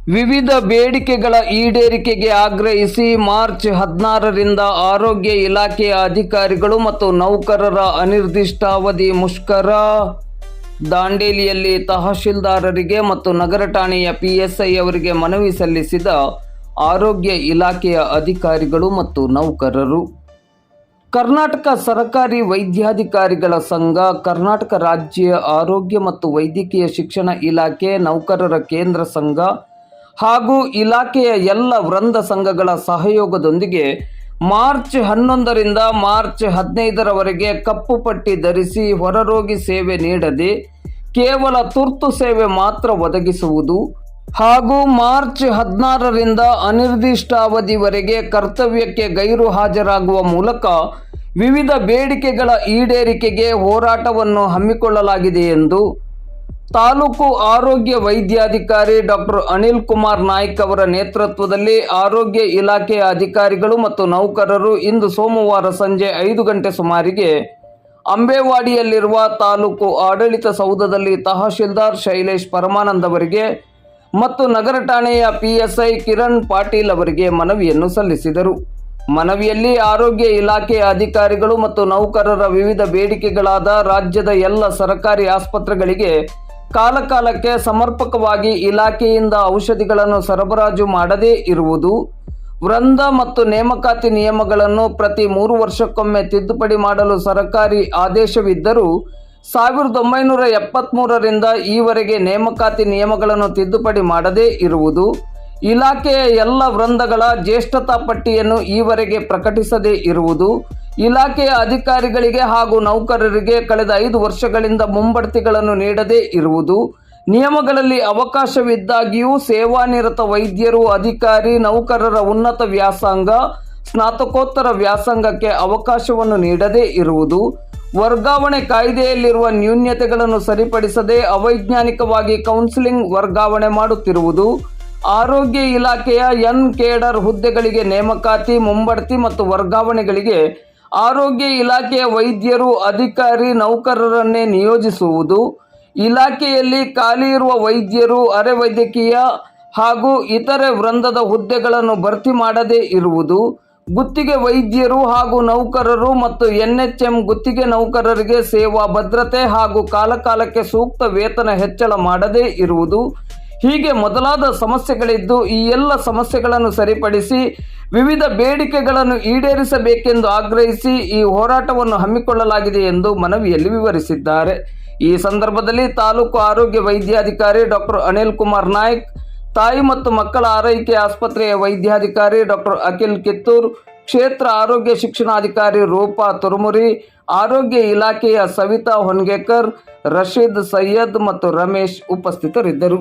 ವಿವಿಧ ಬೇಡಿಕೆಗಳ ಈಡೇರಿಕೆಗೆ ಆಗ್ರಹಿಸಿ ಮಾರ್ಚ್ 16ರಿಂದ ಆರೋಗ್ಯ ಇಲಾಖೆಯ ಅಧಿಕಾರಿಗಳು ಮತ್ತು ನೌಕರರ ಅನಿರ್ದಿಷ್ಟಾವಧಿ ಮುಷ್ಕರ. ದಾಂಡೇಲಿಯಲ್ಲಿ ತಹಶೀಲ್ದಾರರಿಗೆ ಮತ್ತು ನಗರ ಠಾಣೆಯ PSI ಅವರಿಗೆ ಮನವಿ ಸಲ್ಲಿಸಿದ ಆರೋಗ್ಯ ಇಲಾಖೆಯ ಅಧಿಕಾರಿಗಳು ಮತ್ತು ನೌಕರರು. ಕರ್ನಾಟಕ ಸರ್ಕಾರಿ ವೈದ್ಯಾಧಿಕಾರಿಗಳ ಸಂಘ, ಕರ್ನಾಟಕ ರಾಜ್ಯ ಆರೋಗ್ಯ ಮತ್ತು ವೈದ್ಯಕೀಯ ಶಿಕ್ಷಣ ಇಲಾಖೆ, ನೌಕರರ ಕೇಂದ್ರ ಸಂಘ ಹಾಗೂ ಇಲಾಖೆಯ ಎಲ್ಲ ವೃಂದ ಸಂಘಗಳ ಸಹಯೋಗದೊಂದಿಗೆ ಮಾರ್ಚ್ 11ರಿಂದ ಮಾರ್ಚ್ 15ರವರೆಗೆ ಕಪ್ಪು ಪಟ್ಟಿ ಧರಿಸಿ ಹೊರರೋಗಿ ಸೇವೆ ನೀಡದೆ ಕೇವಲ ತುರ್ತು ಸೇವೆ ಮಾತ್ರ ಒದಗಿಸುವುದು ಹಾಗೂ ಮಾರ್ಚ್ 16ರಿಂದ ಅನಿರ್ದಿಷ್ಟಾವಧಿವರೆಗೆ ಕರ್ತವ್ಯಕ್ಕೆ ಗೈರು ಹಾಜರಾಗುವ ಮೂಲಕ ವಿವಿಧ ಬೇಡಿಕೆಗಳ ಈಡೇರಿಕೆಗೆ ಹೋರಾಟವನ್ನು ಹಮ್ಮಿಕೊಳ್ಳಲಾಗಿದೆ ಎಂದು ತಾಲೂಕು ಆರೋಗ್ಯ ವೈದ್ಯಾಧಿಕಾರಿ ಡಾಕ್ಟರ್ ಅನಿಲ್ ಕುಮಾರ್ ನಾಯ್ಕ್ ಅವರ ನೇತೃತ್ವದಲ್ಲಿ ಆರೋಗ್ಯ ಇಲಾಖೆಯ ಅಧಿಕಾರಿಗಳು ಮತ್ತು ನೌಕರರು ಇಂದು ಸೋಮವಾರ ಸಂಜೆ 5 ಗಂಟೆ ಸುಮಾರಿಗೆ ಅಂಬೇವಾಡಿಯಲ್ಲಿರುವ ತಾಲೂಕು ಆಡಳಿತ ಸೌಧದಲ್ಲಿ ತಹಶೀಲ್ದಾರ್ ಶೈಲೇಶ್ ಪರಮಾನಂದ್ ಅವರಿಗೆ ಮತ್ತು ನಗರ ಠಾಣೆಯ PSI ಕಿರಣ್ ಪಾಟೀಲ್ ಅವರಿಗೆ ಮನವಿಯನ್ನು ಸಲ್ಲಿಸಿದರು. ಮನವಿಯಲ್ಲಿ ಆರೋಗ್ಯ ಇಲಾಖೆಯ ಅಧಿಕಾರಿಗಳು ಮತ್ತು ನೌಕರರ ವಿವಿಧ ಬೇಡಿಕೆಗಳಾದ ರಾಜ್ಯದ ಎಲ್ಲ ಸರ್ಕಾರಿ ಆಸ್ಪತ್ರೆಗಳಿಗೆ ಕಾಲಕಾಲಕ್ಕೆ ಸಮರ್ಪಕವಾಗಿ ಇಲಾಖೆಯಿಂದ ಔಷಧಿಗಳನ್ನು ಸರಬರಾಜು ಮಾಡದೇ ಇರುವುದು, ವೃಂದ ಮತ್ತು ನೇಮಕಾತಿ ನಿಯಮಗಳನ್ನು ಪ್ರತಿ 3 ವರ್ಷಕ್ಕೊಮ್ಮೆ ತಿದ್ದುಪಡಿ ಮಾಡಲು ಸರ್ಕಾರಿ ಆದೇಶವಿದ್ದರೂ 1973ರಿಂದ ಈವರೆಗೆ ನೇಮಕಾತಿ ನಿಯಮಗಳನ್ನು ತಿದ್ದುಪಡಿ ಮಾಡದೇ ಇರುವುದು, ಇಲಾಖೆಯ ಎಲ್ಲ ವೃಂದಗಳ ಜ್ಯೇಷ್ಠತಾ ಪಟ್ಟಿಯನ್ನು ಈವರೆಗೆ ಪ್ರಕಟಿಸದೇ ಇರುವುದು, ಇಲಾಖೆಯ ಅಧಿಕಾರಿಗಳಿಗೆ ಹಾಗೂ ನೌಕರರಿಗೆ ಕಳೆದ 5 ವರ್ಷಗಳಿಂದ ಮುಂಬಡ್ತಿಗಳನ್ನು ನೀಡದೇ ಇರುವುದು, ನಿಯಮಗಳಲ್ಲಿ ಅವಕಾಶವಿದ್ದಾಗಿಯೂ ಸೇವಾನಿರತ ವೈದ್ಯರು, ಅಧಿಕಾರಿ, ನೌಕರರ ಉನ್ನತ ವ್ಯಾಸಂಗ, ಸ್ನಾತಕೋತ್ತರ ವ್ಯಾಸಂಗಕ್ಕೆ ಅವಕಾಶವನ್ನು ನೀಡದೇ ಇರುವುದು, ವರ್ಗಾವಣೆ ಕಾಯ್ದೆಯಲ್ಲಿರುವ ನ್ಯೂನ್ಯತೆಗಳನ್ನು ಸರಿಪಡಿಸದೆ ಅವೈಜ್ಞಾನಿಕವಾಗಿ ಕೌನ್ಸಿಲಿಂಗ್ ವರ್ಗಾವಣೆ ಮಾಡುತ್ತಿರುವುದು, ಆರೋಗ್ಯ ಇಲಾಖೆಯ ಕೇಡರ್ ಹುದ್ದೆಗಳಿಗೆ ನೇಮಕಾತಿ, ಮುಂಬಡ್ತಿ ಮತ್ತು ವರ್ಗಾವಣೆಗಳಿಗೆ ಆರೋಗ್ಯ ಇಲಾಖೆಯ ವೈದ್ಯರು, ಅಧಿಕಾರಿ, ನೌಕರರನ್ನೇ ನಿಯೋಜಿಸುವುದು, ಇಲಾಖೆಯಲ್ಲಿ ಖಾಲಿ ಇರುವ ವೈದ್ಯರು, ಅರೆ ವೈದ್ಯಕೀಯ ಹಾಗೂ ಇತರೆ ವೃಂದದ ಹುದ್ದೆಗಳನ್ನು ಭರ್ತಿ ಮಾಡದೇ ಇರುವುದು, ಗುತ್ತಿಗೆ ವೈದ್ಯರು ಹಾಗೂ ನೌಕರರು ಮತ್ತು NHM ಗುತ್ತಿಗೆ ನೌಕರರಿಗೆ ಸೇವಾ ಭದ್ರತೆ ಹಾಗೂ ಕಾಲಕಾಲಕ್ಕೆ ಸೂಕ್ತ ವೇತನ ಹೆಚ್ಚಳ ಮಾಡದೇ ಇರುವುದು, ಹೀಗೆ ಮೊದಲಾದ ಸಮಸ್ಯೆಗಳಿದ್ದು ಈ ಎಲ್ಲ ಸಮಸ್ಯೆಗಳನ್ನು ಸರಿಪಡಿಸಿ ವಿವಿಧ ಬೇಡಿಕೆಗಳನ್ನು ಈಡೇರಿಸಬೇಕೆಂದು ಆಗ್ರಹಿಸಿ ಈ ಹೋರಾಟವನ್ನು ಹಮ್ಮಿಕೊಳ್ಳಲಾಗಿದೆ ಎಂದು ಮನವಿಯಲ್ಲಿ ವಿವರಿಸಿದ್ದಾರೆ. ಈ ಸಂದರ್ಭದಲ್ಲಿ ತಾಲೂಕು ಆರೋಗ್ಯ ವೈದ್ಯಾಧಿಕಾರಿ ಡಾಕ್ಟರ್ ಅನಿಲ್ ಕುಮಾರ್ ನಾಯ್ಕ್, ತಾಯಿ ಮತ್ತು ಮಕ್ಕಳ ಆರೈಕೆ ಆಸ್ಪತ್ರೆಯ ವೈದ್ಯಾಧಿಕಾರಿ ಡಾಕ್ಟರ್ ಅಖಿಲ್ ಕಿತ್ತೂರ್, ಕ್ಷೇತ್ರ ಆರೋಗ್ಯ ಶಿಕ್ಷಣಾಧಿಕಾರಿ ರೂಪಾ ತುರುಮುರಿ, ಆರೋಗ್ಯ ಇಲಾಖೆಯ ಸವಿತಾ ಹೊನ್ಗೇಕರ್, ರಶೀದ್ ಸೈಯದ್ ಮತ್ತು ರಮೇಶ್ ಉಪಸ್ಥಿತರಿದ್ದರು.